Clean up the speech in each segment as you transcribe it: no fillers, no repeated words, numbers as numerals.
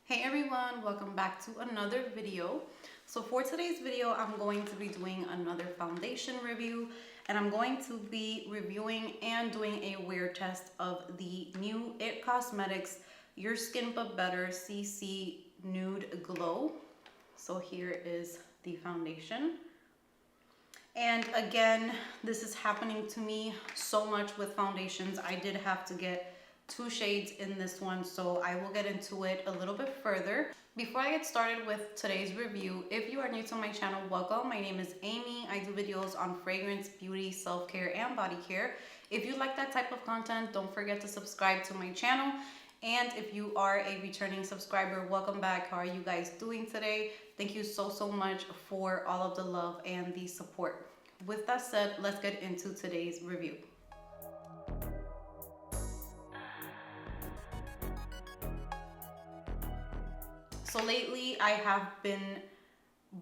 Hey everyone, welcome back to another video. So for today's video, I'm going to be doing another foundation review, and I'm going to be reviewing and doing a wear test of the new IT Cosmetics Your Skin But Better CC Nude Glow. So here is the foundation. And again, this is happening to me so much with foundations. I did have to get 2 shades in this one, so I will get into it a little bit further. Before I get started with today's review, if you are new to my channel, welcome. My name is Amy. I do videos on fragrance, beauty, self-care, and body care. If you like that type of content, don't forget to subscribe to my channel. And if you are a returning subscriber, welcome back. How are you guys doing today? Thank you so much for all of the love and the support. With that said, let's get into today's review. So lately I have been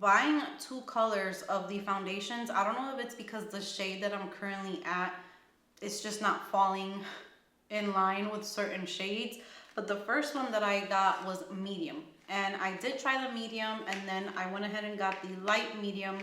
buying 2 colors of the foundations. I don't know if it's because the shade that I'm currently at, it's just not falling in line with certain shades. But the first one that I got was medium. And I did try the medium, and then I went ahead and got the light medium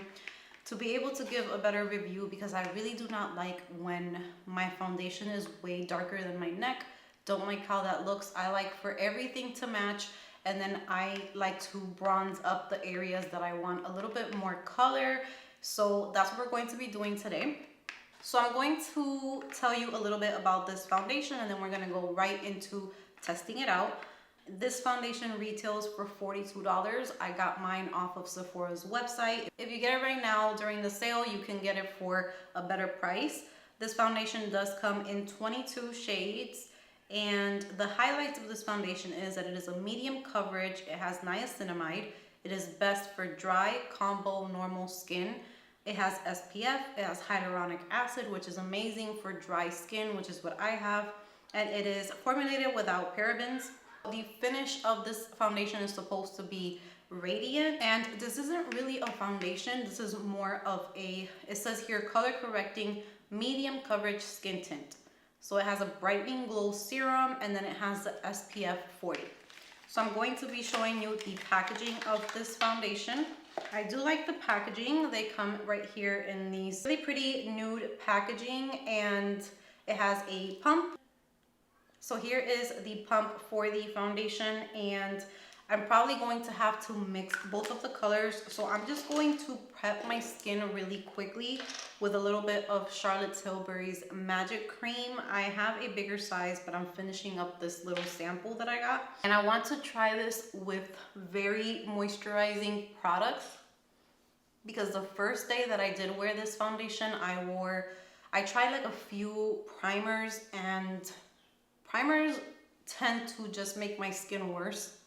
to be able to give a better review, because I really do not like when my foundation is way darker than my neck. Don't like how that looks. I like for everything to match. And then I like to bronze up the areas that I want a little bit more color. So that's what we're going to be doing today. So I'm going to tell you a little bit about this foundation, and then we're gonna go right into testing it out. This foundation retails for $42. I got mine off of Sephora's website. If you get it right now during the sale, you can get it for a better price. This foundation does come in 22 shades. And the highlights of this foundation is that it is a medium coverage. It has niacinamide. It is best for dry, combo, normal skin. It has SPF. It has hyaluronic acid, which is amazing for dry skin, which is what I have. And it is formulated without parabens. The finish of this foundation is supposed to be radiant, and this isn't really a foundation. This is more of a, it says here, color correcting medium coverage skin tint. So it has a brightening glow serum, and then it has the SPF 40. So I'm going to be showing you the packaging of this foundation. I do like the packaging. They come right here in these really pretty nude packaging, and it has a pump. So here is the pump for the foundation, and I'm probably going to have to mix both of the colors. So I'm just going to prep my skin really quickly with a little bit of Charlotte Tilbury's Magic Cream. I have a bigger size, but I'm finishing up this little sample that I got. And I want to try this with very moisturizing products, because the first day that I did wear this foundation, I tried like a few primers, and primers tend to just make my skin worse.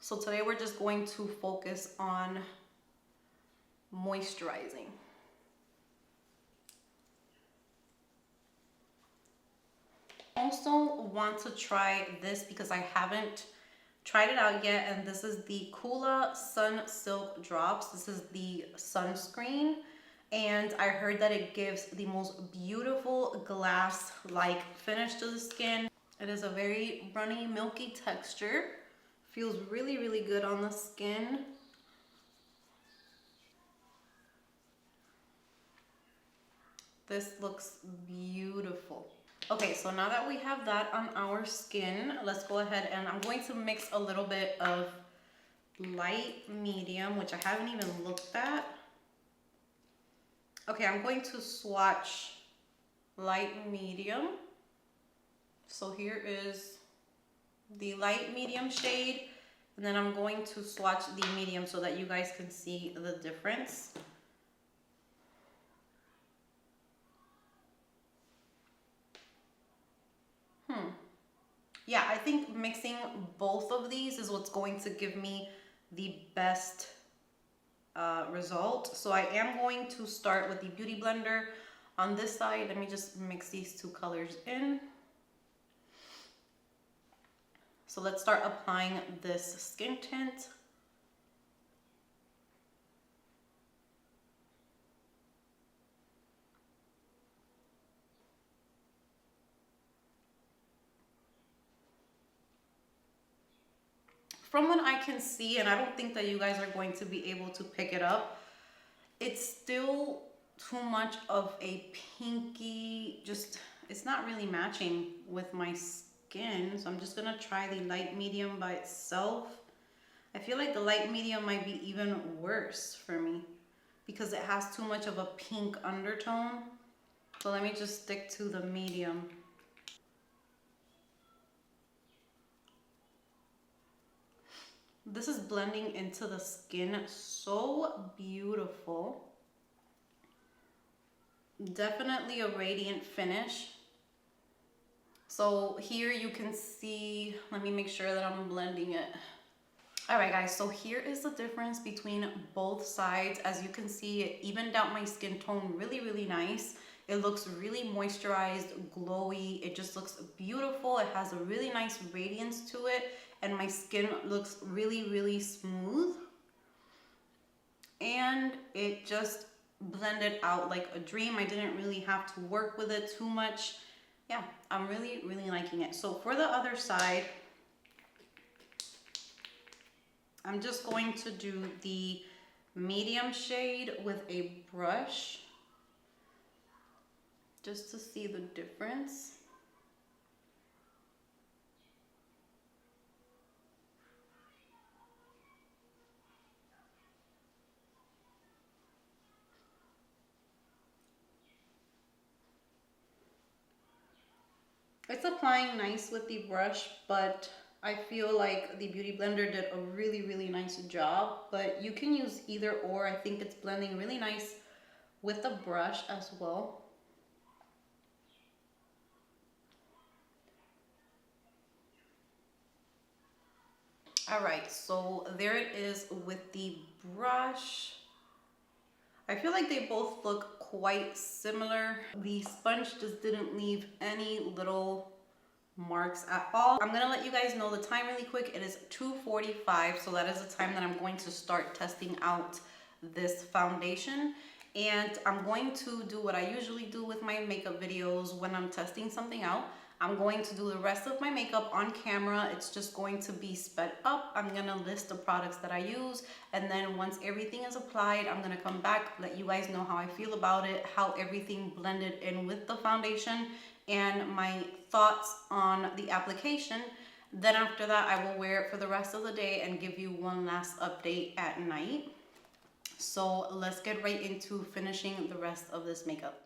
So today we're just going to focus on moisturizing. I also want to try this because I haven't tried it out yet, and this is the Kula Sun Silk Drops. This is the sunscreen, and I heard that it gives the most beautiful glass-like finish to the skin. It is a very runny, milky texture. Feels really good on the skin. This looks beautiful. Okay, so now that we have that on our skin, let's go ahead, and I'm going to mix a little bit of light medium, which I haven't even looked at. Okay, I'm going to swatch light medium. So here is the light medium shade, and then I'm going to swatch the medium so that you guys can see the difference. Yeah, I think mixing both of these is what's going to give me the best result. So I am going to start with the Beauty Blender on this side. Let me just mix these 2 colors in. So let's start applying this skin tint. from what I can see, and I don't think that you guys are going to be able to pick it up, it's still too much of a pinky, just, it's not really matching with my skin. So I'm just gonna try the light medium by itself. I feel like the light medium might be even worse for me because it has too much of a pink undertone. So let me just stick to the medium. This is blending into the skin so beautiful. Definitely a radiant finish. So here you can see, let me make sure that I'm blending it. All right guys, so here is the difference between both sides. As you can see, it evened out my skin tone really nice. It looks really moisturized, glowy. It just looks beautiful. It has a really nice radiance to it, and my skin looks really smooth. And it just blended out like a dream. I didn't really have to work with it too much. Yeah, I'm really liking it. So for the other side, I'm just going to do the medium shade with a brush just to see the difference. It's applying nice with the brush, but I feel like the Beauty Blender did a really nice job. But you can use either or. I think it's blending really nice with the brush as well. All right, so there it is with the brush. I feel like they both look quite similar. The sponge just didn't leave any little marks at all. I'm gonna let you guys know the time really quick. It is 2:45, so that is the time that I'm going to start testing out this foundation. And I'm going to do what I usually do with my makeup videos when I'm testing something out. I'm going to do the rest of my makeup on camera. It's just going to be sped up. I'm gonna list the products that I use, and then once everything is applied, I'm gonna come back, let you guys know how I feel about it, how everything blended in with the foundation, and my thoughts on the application. Then after that, I will wear it for the rest of the day and give you one last update at night. So let's get right into finishing the rest of this makeup.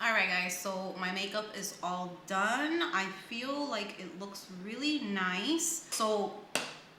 Alright guys, so my makeup is all done. I feel like it looks really nice. So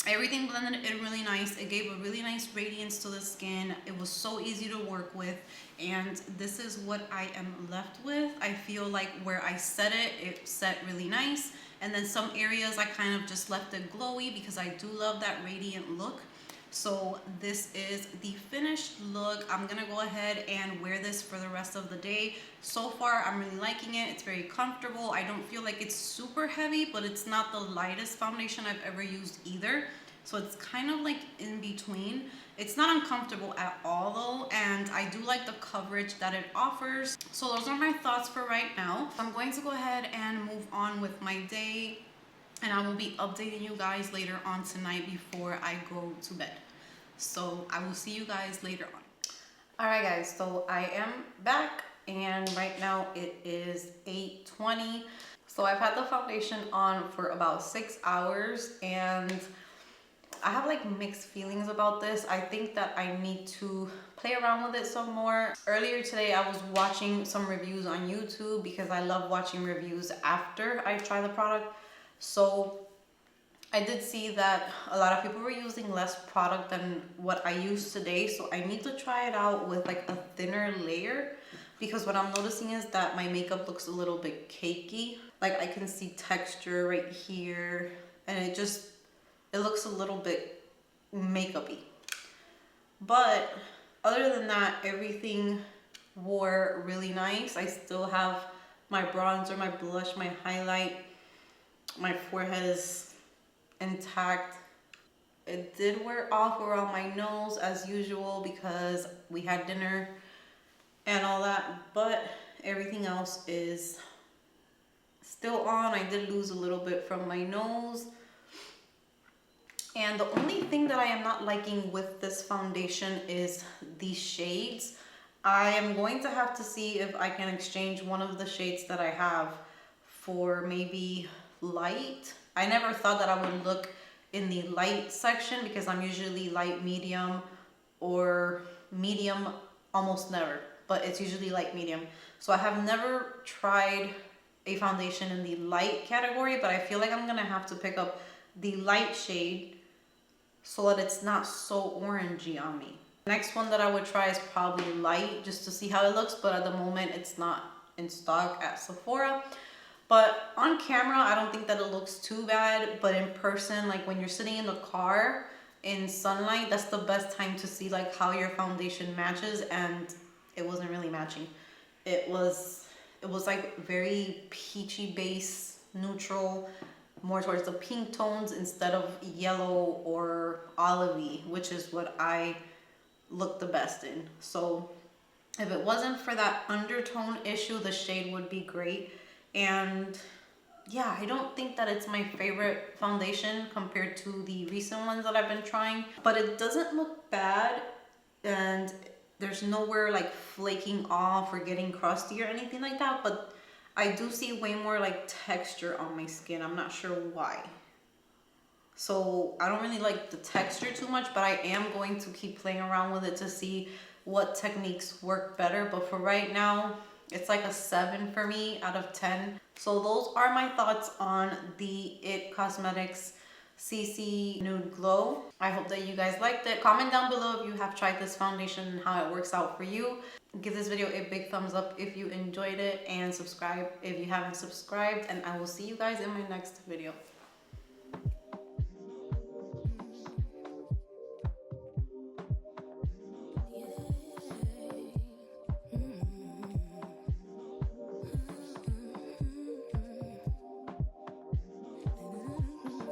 everything blended in really nice. It gave a really nice radiance to the skin. It was so easy to work with. And this is what I am left with. I feel like where I set it, it set really nice. And then some areas I kind of just left it glowy because I do love that radiant look. So this is the finished look. I'm gonna go ahead and wear this for the rest of the day. So far, I'm really liking it. It's very comfortable. I don't feel like it's super heavy, but it's not the lightest foundation I've ever used either. So it's kind of like in between. It's not uncomfortable at all though, and I do like the coverage that it offers. So those are my thoughts for right now. I'm going to go ahead and move on with my day, and I will be updating you guys later on tonight before I go to bed. So I will see you guys later on. Alright guys, so I am back and right now it is 8:20. So I've had the foundation on for about 6 hours and I have like mixed feelings about this. I think that I need to play around with it some more. Earlier today I was watching some reviews on YouTube because I love watching reviews after I try the product. So I did see that a lot of people were using less product than what I use today. So I need to try it out with like a thinner layer because what I'm noticing is that my makeup looks a little bit cakey. Like I can see texture right here and it looks a little bit makeup-y. But other than that, everything wore really nice. I still have my bronzer, my blush, my highlight. My forehead is intact. It did wear off around my nose as usual because we had dinner and all that, but everything else is still on. I did lose a little bit from my nose. And the only thing that I am not liking with this foundation is these shades. I am going to have to see if I can exchange one of the shades that I have for maybe light. I never thought that I would look in the light section because I'm usually light medium or medium almost never, but it's usually light medium. So I have never tried a foundation in the light category, but I feel like I'm gonna have to pick up the light shade so that it's not so orangey on me. Next one that I would try is probably light just to see how it looks, but at the moment it's not in stock at Sephora. But on camera, I don't think that it looks too bad, but in person, like when you're sitting in the car in sunlight, that's the best time to see like how your foundation matches, and it wasn't really matching. It was like very peachy base, neutral, more towards the pink tones instead of yellow or olivey, which is what I look the best in. So if it wasn't for that undertone issue, the shade would be great. And yeah, I don't think that it's my favorite foundation compared to the recent ones that I've been trying, but it doesn't look bad and there's nowhere like flaking off or getting crusty or anything like that, but I do see way more like texture on my skin. I'm not sure why. So I don't really like the texture too much, but I am going to keep playing around with it to see what techniques work better. But for right now, it's like a 7 for me out of 10. So those are my thoughts on the IT Cosmetics CC Nude Glow. I hope that you guys liked it. Comment down below if you have tried this foundation and how it works out for you. Give this video a big thumbs up if you enjoyed it, and subscribe if you haven't subscribed, and I will see you guys in my next video.